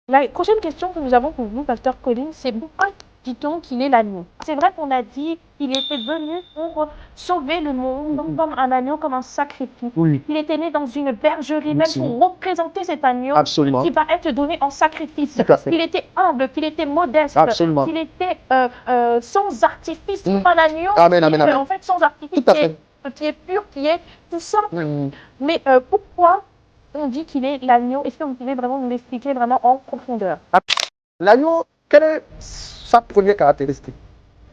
La prochaine question que nous avons pour vous, Pasteur Colin, c'est pourquoi dit-on qu'il est l'agneau? C'est vrai qu'on a dit qu'il était venu pour sauver le monde, comme un agneau, comme un sacrifice. Oui, Il était né dans une bergerie, même merci. pour représenter cet agneau Absolument. qui va être donné en sacrifice. Tout à fait. Qu'il était humble, qu'il était modeste, Absolument. qu'il était sans artifice, Mm. comme un agneau, Amen, amen, amen. en fait sans artifice, Tout à fait. qui est pur, qui est tout ça. Mm. Mais pourquoi on dit qu'il est l'agneau? Est-ce que vous pouvez vraiment nous l'expliquer vraiment en profondeur? L'agneau, quelle est sa première caractéristique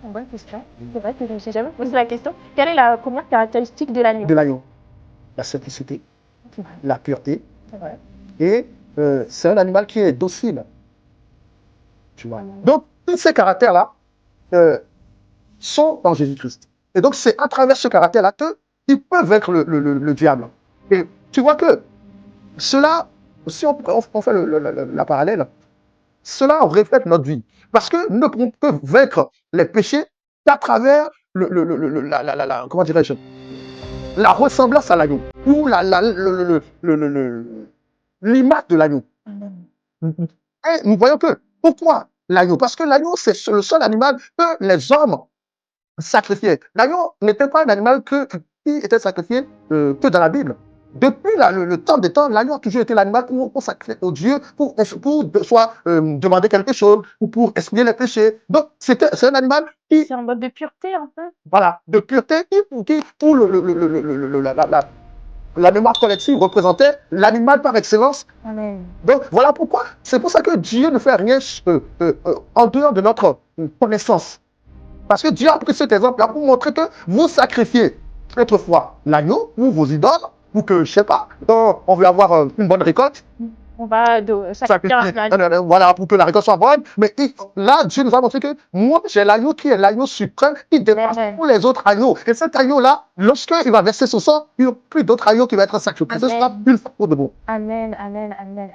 Bonne question. C'est vrai que je ne sais jamais posé la question. Quelle est la première caractéristique de l'agneau? de l'agneau? La simplicité, C'est vrai. la pureté. C'est vrai. Et c'est un animal qui est docile. Tu vois. Donc, tous ces caractères-là sont dans Jésus-Christ. Et donc, c'est à travers ce caractère-là qu'il peut vaincre le diable. Et tu vois que cela, si on fait la parallèle, cela reflète notre vie. Parce que nous ne pouvons que vaincre les péchés qu'à travers comment dirais-je, la ressemblance à l'agneau ou l'image de l'agneau. Et nous voyons que, pourquoi l'agneau? Parce que l'agneau, c'est le seul animal que les hommes sacrifiaient. L'agneau n'était pas un animal qui était sacrifié que dans la Bible. Depuis le temps des temps, l'agneau a toujours été l'animal pour sacrifier au Dieu, pour soit demander quelque chose, ou pour expier les péchés. Donc, c'est un animal qui, C'est un mode de pureté, un peu. voilà, de pureté, qui pour la mémoire collective, représentait l'animal par excellence. Amen. Donc, voilà pourquoi. C'est pour ça que Dieu ne fait rien en dehors de notre connaissance. Parce que Dieu a pris cet exemple-là pour montrer que vous sacrifiez autrefois l'agneau ou vos idoles pour que, je sais pas, quand on veut avoir une bonne récolte, On va sacrifier un agneau. voilà, pour que la récolte soit bonne. Mais là, Dieu nous a montré que moi, j'ai l'agneau qui est l'agneau suprême, qui dépasse tous les autres agneaux. Et cet agneau-là, lorsqu'il va verser son sang, il n'y a plus d'autres agneaux qui vont être sacrifiés. Ce sera une fois pour de bon. Amen, amen, amen, amen.